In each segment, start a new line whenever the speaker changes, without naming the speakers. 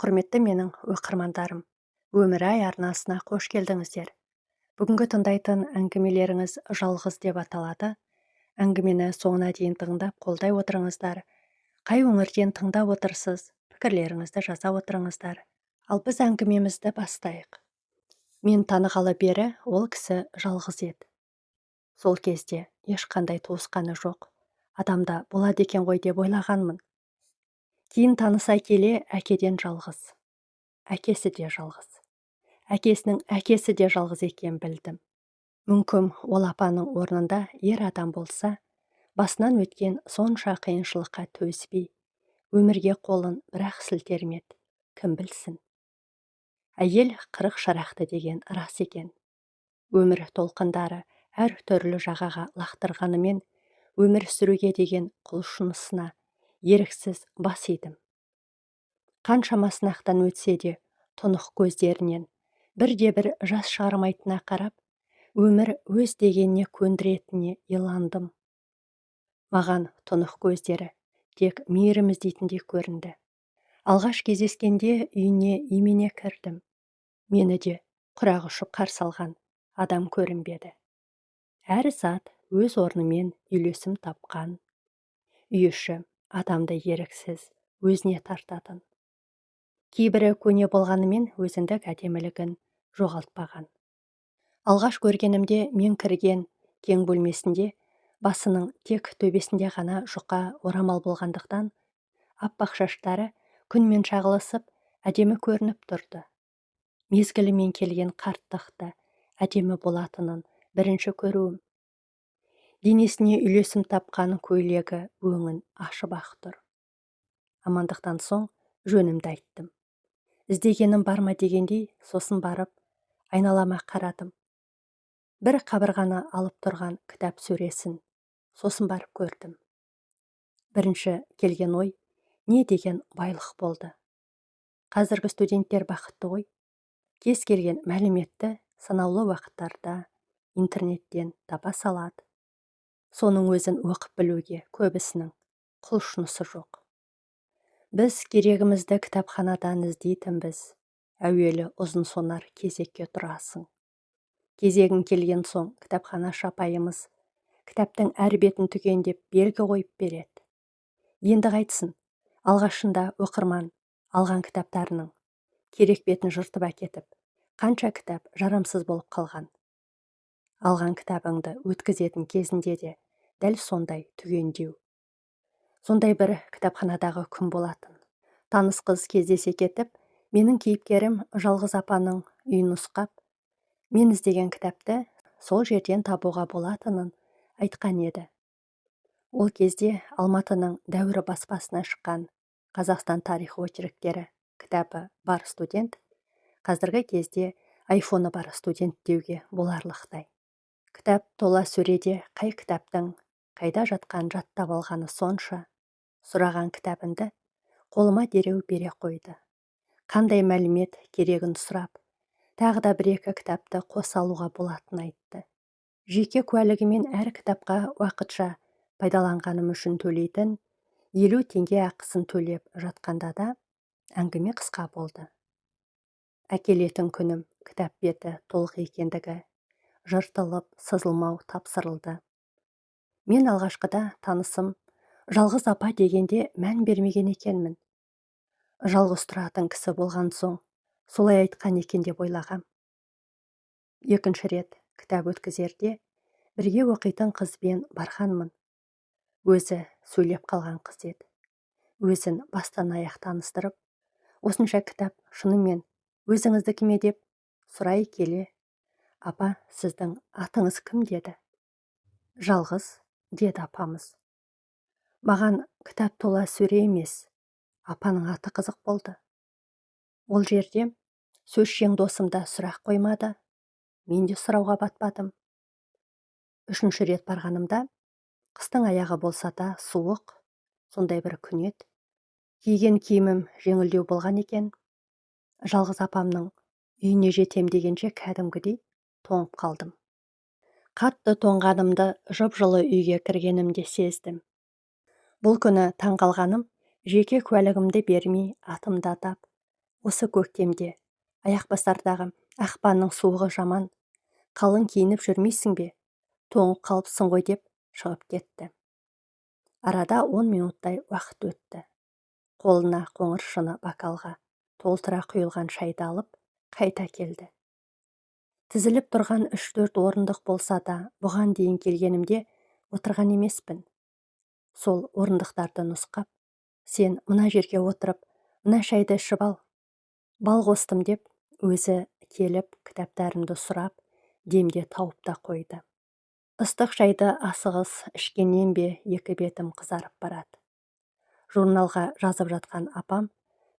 Құрметті менің оқырмандарым, Өмір-ай арнасына қош келдіңіздер. Бүгінгі тыңдайтын әңгімелеріңіз жалғыз деп аталады. Әңгімені соңына дейін тыңдап қолдай отырыңыздар. Қай өңірден тыңдап отырсыз, пікірлеріңізді жаза отырыңыздар. Ал біз әңгімемізді бастайық. Мен танығалы бері ол кісі жалғыз еді. Сол кезде ешқандай туысқаны жоқ. Адамда болады екен ғой деп ойлағанмын. Кейін таныса келе әкеден жалғыз. Әкесі де жалғыз. Әкесінің әкесі де жалғыз екенін білдім. Мүмкін ол апаның орнында ер адам болса, басынан өткен сонша қиыншылыққа төзбей, өмірге қолын бірақ сілтер ме еді, кім білсін. Әйел 40 шарақты деген рас екен. Өмір толқындары әр түрлі жағаға лақтырғанымен, өмір сүруге деген құлшынысына еріксіз бас идім. Қаншама сынақтан өтсе де, тұнық көздерінен бірде-бір жас шығармайтынына қарап, өмір өз дегеніне көндіретініне иландым. Маған тұнық көздері тек мейірім іздейтіндей көрінді. Алғаш кездескенде үйіне имене кірдім. Мені де құрақ ұшып қарсы алған адам көрінбеді. Әр зат өз орнымен үйлесім тапқан. Үй іші адамды еріксіз өзіне тартатын. Кейбірі көне болғанымен өзіндік әдемілігін жоғалтпаған. Алғаш көргенімде мен кірген кең бөлмесінде басының тек төбесінде ғана жұқа орамал болғандықтан, аппақ шаштары күнмен шағылысып әдемі көрініп тұрды. Мезгілімен келген қарттықты әдемі болатынын бірінші көруім. Денесіне үйлесім тапқан көйлегі өңін ашып ақ тұр. Амандықтан соң жөнімді айттым. Іздегенім бар ма дегендей, сосын барып айналама қарадым. Бір қабырғаны алып тұрған кітап сөресін, сосын барып көрдім. Бірінші келген ой не деген байлық болды. Қазіргі студенттер бақытты ғой. Кез келген мәліметті санаулы уақыттарда интернеттен таба салады. Соның өзін оқып білуге көбісінің құлшынысы жоқ. Біз керегімізді кітапханадан іздейтінбіз. Әуелі ұзын сонар кезекке тұрасың. Кезегің келген соң кітапханашы апайымыз кітаптың әр бетін түгендеп белгі қойып береді. Енді қайтсын, алғашында оқырман алған кітаптарының керек бетін жыртып әкетіп, қанша кітап жарамсыз болып қалған. Алған кітабыңды өткізетін кезінде де дәл сондай түгендеу. Сондай бір кітапханадағы күн болатын. Таныс қыз кездесе кетіп, менің кейіпкерім жалғыз апаның үйін нұсқап, мен іздеген кітапты сол жерден табуға болатынын айтқан еді. Ол кезде Алматының Дәуірі баспасына шыққан Қазақстан тарихы очерктері кітабы бар студент, қазіргі кезде айфоны бар студент деуге боларлықтай. Кітап тола сөреде қай кітаптың қайда жатқан жаттап алғаны сонша, сұраған кітабынды қолыма дереу бере қойды. Қандай мәлімет керегін сұрап, тағы да бір-екі кітапты қоса алуға болатын айтты. Жеке куәлігімен әр кітапқа уақытша пайдаланғаным үшін төлейтін 50 теңге ақысын төлеп жатқанда да әңгіме қысқа болды. Әкелетін күнім кітап беті толық екендігі жыртылып, сызылмау тапсырылды. Мен алғашқыда танысым жалғыз апа дегенде мән бермеген екенмін. Жалғыз тұратын кісі болған соң солай айтқан екен деп ойлағам. Екінші рет кітап өткізерде бірге оқитын қызбен барғанмын. Өзі сөйлеп қалған қыз еді. Өзін бастан аяқ таныстырып, осынша кітап шынымен өзіңіздікі ме деп сұрай келе, апа, сіздің атыңыз кім деді. Жалғыз, деді апамыз. Маған кітап тола сөре емес, апаның аты қызық болды. Ол жерде сөзшең досым да сұрақ қоймады, мен де сұрауға батпадым. Үшінші рет барғанымда, қыстың аяғы болса да суық, сондай бір күн еді. Киген киімім жеңілдеу болған екен. Жалғыз апамның үйіне жетем дегенше кәдімгідей тоңып қалдым. Қатты тоңғанымды жып-жылы үйге кіргенімде сездім. Бұл күні таң қалғаным, жеке куәлігімді бермей атымды атап, Осы көктемде аяқ басардағы ақпанның суығы жаман, қалың киініп жүрмейсің бе, тоңып қалыпсың ғой деп шығып кетті. Арада 10 минуттай уақыт өтті. Қолына қоңыр шыны бокалға толтыра құйылған шайды алып, қайта келді. Тізіліп тұрған 3-4 орындық болса да, бұған дейін келгенімде отырған емеспін. Сол орындықтарды нұсқап, сен мына жерге отырып, мына шайды ішіп ал. Бал қостым деп, өзі келіп кітаптарымды сұрап, демде тауып та қойды. Ыстық шайды асығыс ішкеннен бе екі бетім қызарып барады. Журналға жазып жатқан апам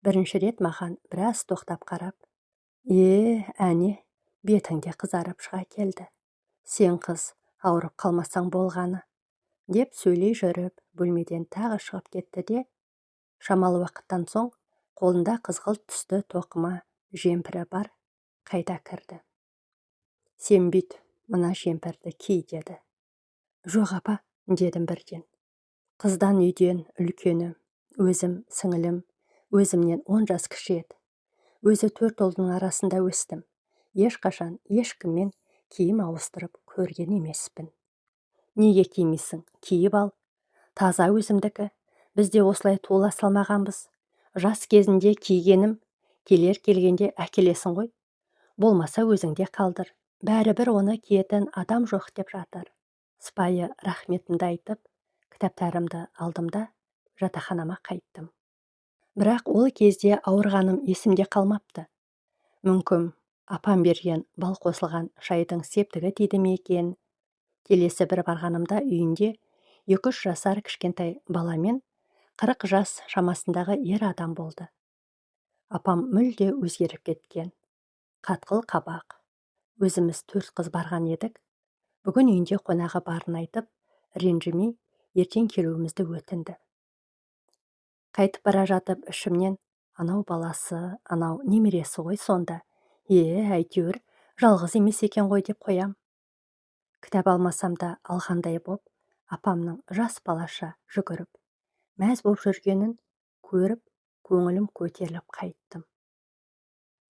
бірінші рет маған біраз тоқтап қарап, әне, бетіңде қызарып шыға келді. Сен қыз ауырып қалмасаң болғаны, деп сөйлей жүріп, бөлмеден тағы шығып кетті де, шамалы уақыттан соң қолында қызғылт түсті тоқыма жемпірі бар, қайта кірді. Сен бүйт, мына жемпірді ки деді. Жоқ апа, дедім бірден. Қыздан үйден үлкені, өзім сіңілім, өзімнен 10 жас кіші еді. Өзі 4 ұлдың арасында өстім. Ешқашан ешкіммен киім ауыстырып көрген емеспін. Неге кимейсің? Киіп ал. Таза өзімдікі. Бізде осылай туыла салмағанбыз. Жас кезінде кигенім, келгенде әкелесің ғой. Болмаса өзіңде қалдыр. Бәрібір оны киетін адам жоқ деп жатыр. Сыпайы рахметімді айтып, кітаптарымды алдым да жатақханама қайттым. Бірақ ол кезде ауырғаным есімде қалмапты. Мүмкін апам берген бал қосылған шайдың септігі тиді ме екен. Келесі бір барғанымда үйінде 2-3 жасар кішкентай баламен 40 жас шамасындағы ер адам болды. Апам мүлде өзгеріп кеткен. Қатқыл қабақ. Өзіміз 4 қыз барған едік. Бүгін үйінде қонағы барын айтып, ренжімей ертең келуімізді өтінді. Қайтып бара жатып ішімнен, анау баласы, анау немересі ғой сонда. Әйтеуір жалғыз емес екен ғой деп қоям. Кітап алмасам да алғандай боп, апамның жас балаша жүгіріп, мәз боп жүргенін көріп, көңілім көтеріліп қайттым.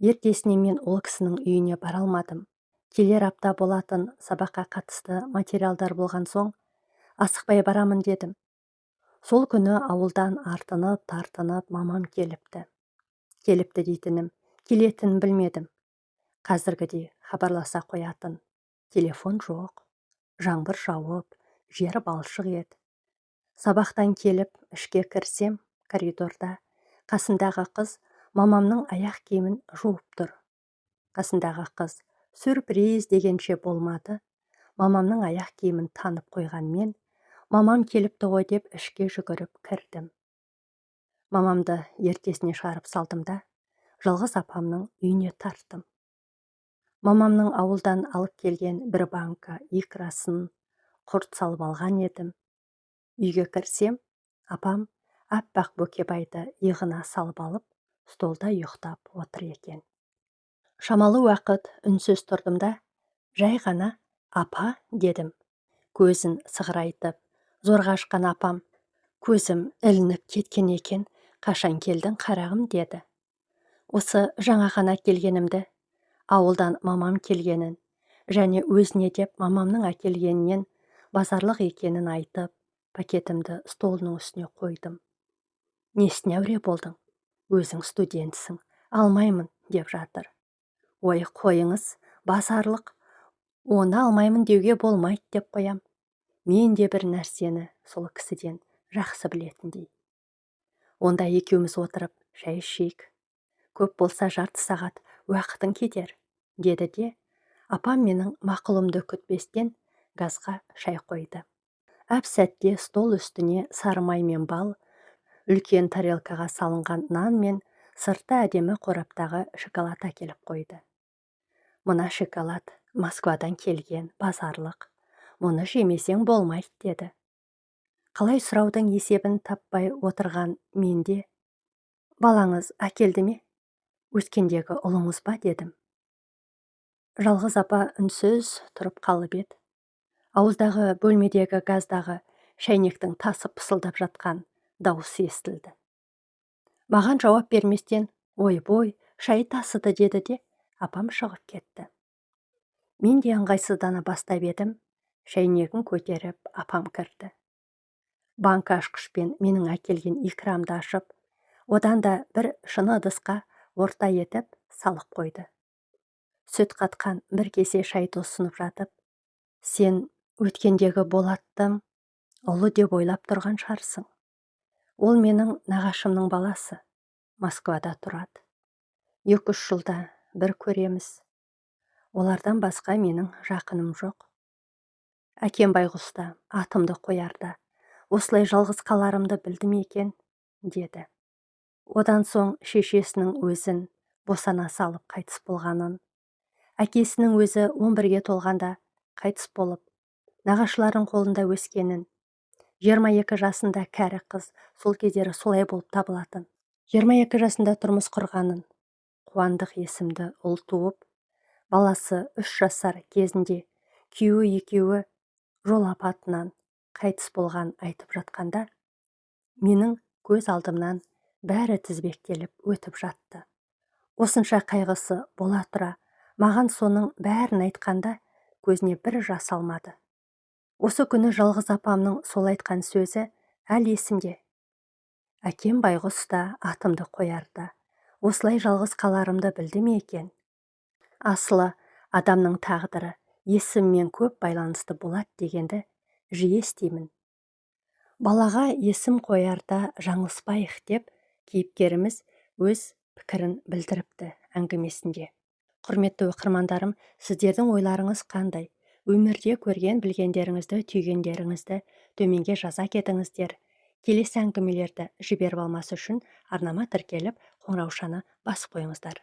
Ертесіне мен ол кісінің үйіне бара алмадым. Келер апта болатын сабаққа қатысты материалдар болған соң, асықпай барамын дедім. Сол күні ауылдан артынып мамам келіпті. Келіпті дейтінім, келетінін білмедім. Қазіргідей хабарласа қоятын. Телефон жоқ. Жаңбыр жауып, жер балшық еді. Сабақтан келіп, ішке кірсем, коридорда қасындағы қыз мамамның аяқ киімін жуып тұр. Қасындағы қыз сюрприз дегенше болмады. Мамамның аяқ киімін танып қойғанмен, мамам келіпті ғой деп ішке жүгіріп кірдім. Мамамды ертесіне шығарып салдым да, жалғыз апамның үйіне тарттым. Мамамның ауылдан алып келген бір банка икрасын құрт салып алған едім. Үйге кірсем, апам аппақ бөкебайды иығына салып алып, столда ұйықтап отыр екен. Шамалы уақыт үнсіз тұрдым да, жай ғана апа дедім. Көзін сығырайтып, зорға ашқан апам, көзім ілініп кеткен екен, қашан келдің қарағым деді. Осы жаңа ғана келгенімді, ауылдан мамам келгенін, және өзіне деп мамамның әкелгенінен базарлық екенін айтып, пакетімді столының үстіне қойдым. Несіне әуре болдың? Өзің студентсің, алмаймын деп жатыр. Ой, қойыңыз, базарлық, оны алмаймын деуге болмайды деп қоям. Мен де бір нәрсені сол кісіден жақсы білетіндей. Онда екеуміз отырып, шай ішейік. Көп болса жарты сағат уақытың кетер, деді де, апам менің мақұлымды күтпестен газға шай қойды. Әп сәтте стол үстіне сары май мен бал, үлкен тарелкаға салынған нан мен сырты әдемі қораптағы шоколад әкеліп қойды. Мына шоколад Москвадан келген, базарлық. Мұны жемесең болмайды, деді. Қалай сұраудың есебін таппай отырған менде, балаңыз әкелді ме? Өскендегі ұлыңыз ба, дедім. Жалғыз апа үнсіз тұрып қалып еді. Ауыздағы бөлмедегі газдағы шәйнектің тасып пысылдап жатқан дауыс естілді. Маған жауап берместен, ойбой, Шай тасыды деді де, апам шығып кетті. Мен де ыңғайсыздана бастап едім. Шәйнегін көтеріп, апам кірді. Банка ашқышпен менің әкелген икрамды ашып, одан да бір шыны ыдысқа орта етіп салық қойды. Сүт қатқан бір кесе шайды ұсынып жатып, сен өткендегі Болаттың ұлы деп ойлап тұрған шығарсың. Ол менің нағашымның баласы, Москвада тұрады. 2-3 жылда бір көреміз. Олардан басқа менің жақыным жоқ. Әкем байғұста атымды қоярда, осылай жалғыз қаларымды білді ме екен, деді. Одан соң шешесінің өзін босана салып қайтыс болғанын, әкесінің өзі 11-ге толғанда қайтыс болып, нағашылардың қолында өскенін, 22 жасында кәрі қыз сол кездері солай болып табылатын. 22 жасында тұрмыс құрғанын, Қуандық есімді ұл туып, баласы 3 жасар кезінде күйеуі екеуі жол апатынан қайтыс болған айтып жатқанда, менің көз алдымнан бәрі тізбектеліп өтіп жатты. Осынша қайғысы бола тұра, маған соның бәрін айтқанда көзіне бір жас алмады. Осы күні жалғыз апамның сол айтқан сөзі әлі есімде. Әкем байғұста атымды қоярда, осылай жалғыз қаларымды білді ме екен? Асылы адамның тағдыры есіммен көп байланысты болады дегенді жиі естимін. Балаға есім қоярда жаңылыспайық деп кейіпкеріміз өз пікірін білдіріпті әңгімесінде. Құрметті оқырмандарым, сіздердің ойларыңыз қандай? Өмірде көрген білгендеріңізді, түйгендеріңізді төменге жаза кетіңіздер. Келесі әңгімелерді жіберіп алмас үшін арнама тіркеліп, қоңыраушаны басып қойыңыздар.